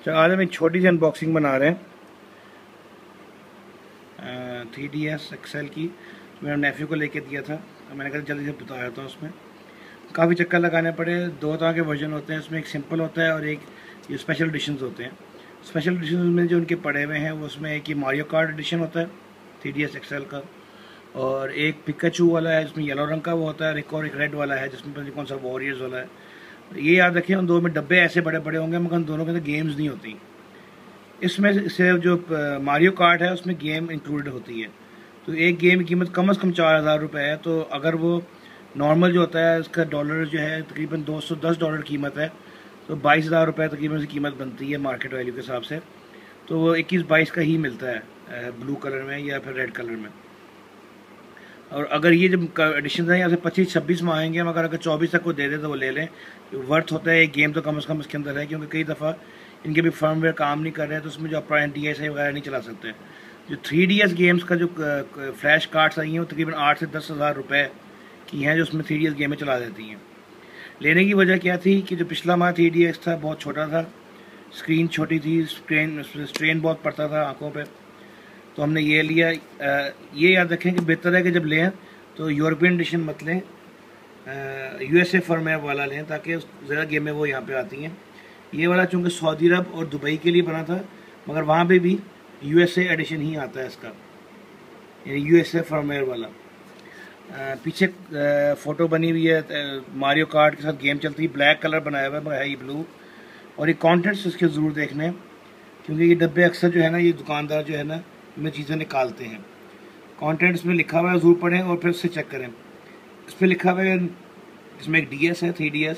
तो आज हम एक छोटी सी अनबॉक्सिंग बना रहे हैं 3DS XL की। तो मेरे नेफ्यू को लेके दिया था तो मैंने कहा जल्दी से बताया था। उसमें काफ़ी चक्कर लगाने पड़े। दो तरह के वर्जन होते हैं उसमें, एक सिंपल होता है और एक ये स्पेशल एडिशंस होते हैं। स्पेशल एडिशन में जो उनके पड़े हुए हैं वो उसमें एक ये मारियो कार्ट एडिशन होता है 3DS XL का, और एक पिकाचू वाला है जिसमें येलो रंग का वो होता है, और एक रेड वाला है जिसमें पता नहीं कौन सा वॉरियर्स वाला है। ये याद रखें उन दो में डब्बे ऐसे बड़े बड़े होंगे मगर उन दोनों के अंदर गेम्स नहीं होती। इसमें से जो मारियो कार्ट है उसमें गेम इंक्लूडेड होती है। तो एक गेम की कीमत कम से कम 4,000 रुपये है। तो अगर वो नॉर्मल जो होता है उसका डॉलर जो है तकरीबन $210 कीमत है, तो 22,000 रुपये तकरीबन से कीमत बनती है मार्केट वैल्यू के हिसाब से। तो वो 21-22 का ही मिलता है ब्लू कलर में या फिर रेड कलर में। और अगर ये जब एडिशन है यहाँ से 25-26 में आएंगे, मगर अगर 24 तक को दे दे तो वो ले लें। वर्थ होता है एक गेम तो कम से कम इसके अंदर है, क्योंकि कई दफ़ा इनके भी फर्मवेयर काम नहीं कर रहे हैं तो उसमें जो आप DSi वगैरह नहीं चला सकते। जो 3DS गेम्स का जो फ्लैश कार्ड्स आई हैं वो तकरीबन 8 से 10,000 रुपये की हैं, जो उसमें 3DS गेमें चला देती हैं। लेने की वजह क्या थी कि जो पिछला हमारा 3DS था बहुत छोटा था, स्क्रीन छोटी थी, स्ट्रेन बहुत पड़ता था आँखों पर, तो हमने ये लिया। ये याद रखें कि बेहतर है कि जब लें तो यूरोपियन एडिशन मत लें, USA फर्मवेयर वाला लें ताकि ज़्यादा गेमें वो यहाँ पे आती हैं। ये वाला चूँकि सऊदी अरब और दुबई के लिए बना था, मगर वहाँ पे भी USA एडिशन ही आता है इसका, यानी USA फर्मवेयर वाला। पीछे फ़ोटो बनी हुई है मारियो कार्ट के साथ गेम चलती है, ब्लैक कलर बनाया हुआ है मगर है ये ब्लू। और ये कॉन्टेंट्स इसके ज़रूर देखने, क्योंकि ये डब्बे अक्सर जो है ना ये दुकानदार जो है ना में चीज़ें निकालते हैं। कंटेंट्स में लिखा हुआ है ज़रूर पढ़ें और फिर उससे चेक करें। इस पर लिखा हुआ है इसमें एक DS है 3DS,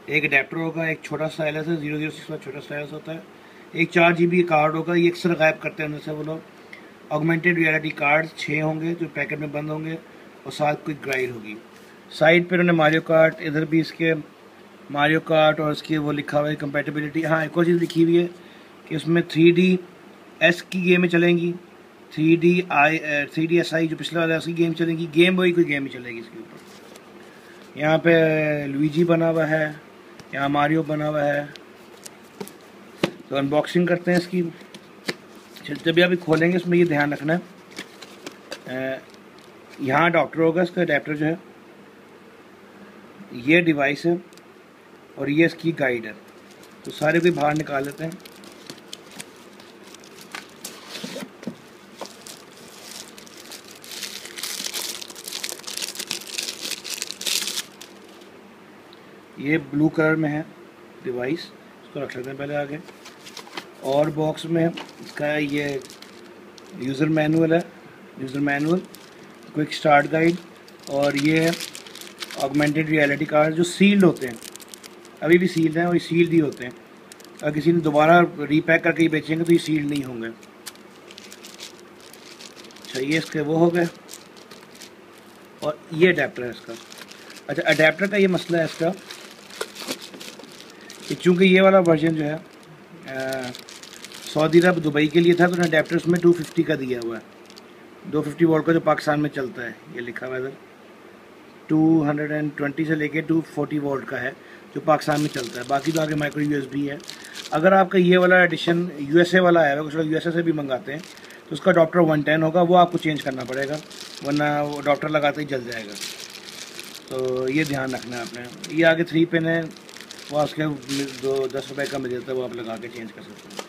एक अडेप्टर होगा, एक छोटा स्टाइलस है 006 वाला छोटा स्टाइलस होता है, एक 4 GB कार्ड होगा। ये अक्सर गायब करते हैं उनसे वो लोग। ऑगमेंटेड रियलिटी कार्ड 6 होंगे जो पैकेट में बंद होंगे, और साथ क्विक गाइड होगी। साइड पर उन्होंने मारियो कार्ट, इधर भी इसके मारियो कार्ट और इसकी वो लिखा हुआ है कंपेटिबिलिटी। हाँ, एक और चीज़ लिखी हुई है कि उसमें 3DS की गेमें चलेंगी, 3DSi जो पिछले वाला है उसकी गेम चलेगी, गेम वही कोई गेम ही चलेगी इसके ऊपर। यहाँ पे लुइजी बना हुआ है, यहाँ मारियो बना हुआ है। तो अनबॉक्सिंग करते हैं इसकी। जब भी अभी खोलेंगे इसमें ये ध्यान रखना है, यहाँ अडॉप्टर होगा, इसका अडेप्टर जो है, ये डिवाइस है और ये इसकी गाइड है। तो सारे को बाहर निकाल लेते हैं। ये ब्लू कलर में है डिवाइस, इसको रख लेते हैं पहले आगे। और बॉक्स में इसका ये यूज़र मैनुअल है, user manual, quick start guide, और ये है ऑगमेंटेड रियलिटी कार्ड जो सील्ड होते हैं, अभी भी सील्ड हैं और ये सील्ड ही होते हैं। अगर किसी ने दोबारा रीपैक करके ही बेचेंगे तो ये सील्ड नहीं होंगे। अच्छा, ये इसके वो हो गए। और ये अडेप्टर है इसका। अच्छा, अडेप्टर का ये मसला है इसका कि चूँकि ये वाला वर्जन जो है सऊदी अरब दुबई के लिए था, तो अडेप्टर उसमें 250 का दिया हुआ है, 250 वोल्ट का जो पाकिस्तान में चलता है। ये लिखा हुआ है 220 से लेके 240 वोल्ट का है जो पाकिस्तान में चलता है, बाकी तो आगे माइक्रो USB है। अगर आपका ये वाला एडिशन USA वाला है, कुछ लोग USA से भी मंगाते हैं, तो उसका अडॉप्टर 110 होगा, वो आपको चेंज करना पड़ेगा, वरना वो अडॉप्टर लगाते ही जल जाएगा। तो ये ध्यान रखना है आपने। ये आगे 3 पिन है, वो उसके 10 रुपये का मिल जाता है, वो आप लगा के चेंज कर सकते हैं।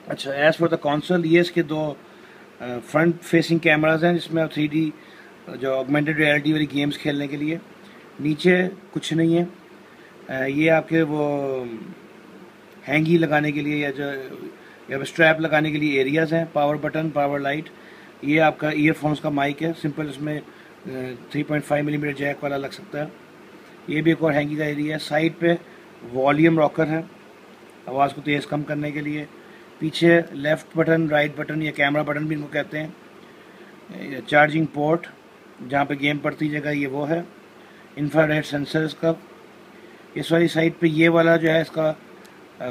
अच्छा, एज़ फॉर द कंसोल, ये इसके 2 फ्रंट फेसिंग कैमराज हैं जिसमें आप 3D जो ऑगमेंटेड रियलिटी वाली गेम्स खेलने के लिए। नीचे कुछ नहीं है, ये आपके वो हैंगी लगाने के लिए या स्ट्रैप लगाने के लिए एरियाज़ हैं। पावर बटन, पावर लाइट, ये आपका ईयरफोन्स का माइक है सिंपल, इसमें 3.5 मिलीमीटर जैक वाला लग सकता है। ये भी एक और हैंगी का एरिया है। साइड पे वॉल्यूम रॉकर है आवाज़ को तेज़ कम करने के लिए। पीछे लेफ़्ट बटन, राइट बटन या कैमरा बटन भी इनको कहते हैं। चार्जिंग पोर्ट जहाँ पे गेम पड़ती जगह ये वो है। इंफ्रारेड सेंसर इसका। इस वाली साइड पे ये वाला जो है इसका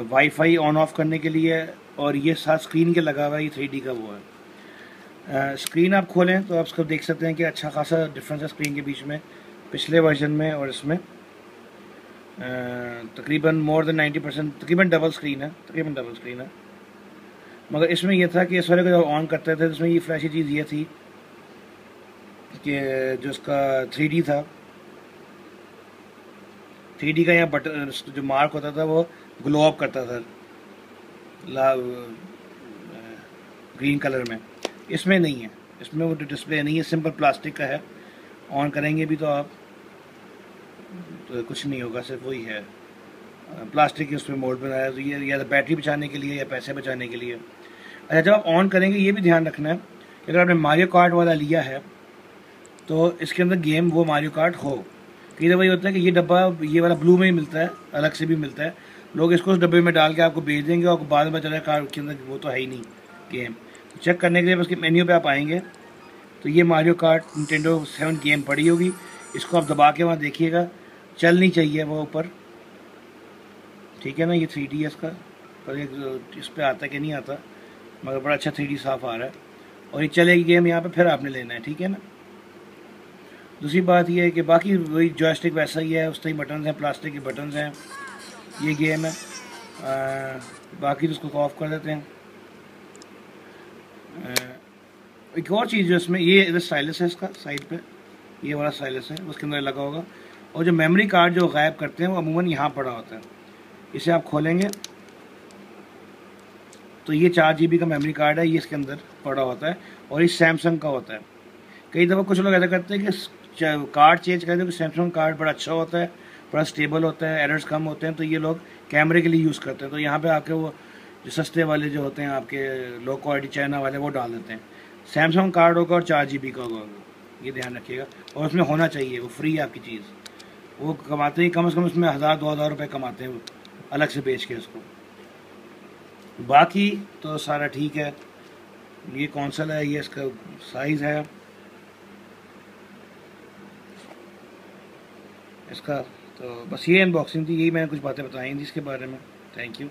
वाईफाई ऑन ऑफ करने के लिए, और ये साथ स्क्रीन के लगा हुआ है, ये 3D का वो है। स्क्रीन आप खोलें तो आप इसको देख सकते हैं कि अच्छा खासा डिफरेंस है स्क्रीन के बीच में, पिछले वर्जन में और इसमें। तकरीबन मोर देन 90%, तकरीबन डबल स्क्रीन है। मगर इसमें यह था कि इस वाले को जब ऑन करते थे तो इसमें ये फ्लैशी चीज़ ये थी कि जो इसका 3D था, 3D का यहाँ बटन जो मार्क होता था वो ग्लो अप करता था ग्रीन कलर में। इसमें नहीं है, इसमें वो डिस्प्ले नहीं है, सिंपल प्लास्टिक का है। ऑन करेंगे भी तो आप तो कुछ नहीं होगा, सिर्फ वही है प्लास्टिक की उसमें मोल्ड बनाया। तो ये या तो बैटरी बचाने के लिए या पैसे बचाने के लिए। अच्छा, जब आप ऑन करेंगे ये भी ध्यान रखना है कि अगर आपने मारियो कार्ट वाला लिया है तो इसके अंदर गेम वो मारियो कार्ट हो। कई दफ़ा ये होता है कि ये डब्बा ये वाला ब्लू में ही मिलता है, अलग से भी मिलता है, लोग इसको उस डब्बे में डाल के आपको भेज देंगे और बाद में चला कार्ट के अंदर वो तो है ही नहीं गेम। तो चेक करने के लिए उसके मेन्यू पे आप आएंगे तो ये मारियो कार्ट निंटेंडो 7 गेम पड़ी होगी, इसको आप दबा के वहाँ देखिएगा, चलनी चाहिए वो ऊपर, ठीक है ना। ये 3D है इसका, पर एक इस पर आता कि नहीं आता, मगर बड़ा अच्छा 3D साफ आ रहा है और ये चलेगी गेम यहाँ पे, फिर आपने लेना है, ठीक है ना। दूसरी बात ये है कि बाकी वही जॉयस्टिक वैसा ही है, उस तरह बटन हैं, प्लास्टिक के बटन हैं, ये गेम है। बाकी तो उसको ऑफ कर देते हैं। एक और चीज़ जो इसमें ये इधर स्टाइलस है, इसका साइड पे ये वाला स्टाइलस है, उसके अंदर लगा होगा। और जो मेमोरी कार्ड जो गायब करते हैं वो अमूमन यहाँ पड़ा होता है। इसे आप खोलेंगे तो ये 4 GB का मेमोरी कार्ड है, ये इसके अंदर पड़ा होता है और ये सैमसंग का होता है। कई दफ़ा कुछ लोग ऐसा करते हैं कि कार्ड चेंज करते हैं कि सैमसंग कार्ड बड़ा अच्छा होता है, बड़ा स्टेबल होता है, एरर्स कम होते हैं, तो ये लोग कैमरे के लिए यूज़ करते हैं। तो यहाँ पे आके वो जो सस्ते वाले जो होते हैं आपके लो क्वालिटी चाइना वाले वो डाल देते हैं। सैमसंग कार्ड होगा और 4 GB का होगा, ये ध्यान रखिएगा। और उसमें होना चाहिए, वो फ्री है आपकी चीज़, वो कमाते ही कम से कम उसमें 1000-2000 रुपये कमाते हैं वो अलग से बेच के उसको। बाकी तो सारा ठीक है। ये कौनसल है, ये इसका साइज़ है इसका। तो बस ये अनबॉक्सिंग थी, यही मैंने कुछ बातें बताई थी इसके बारे में। Thank you.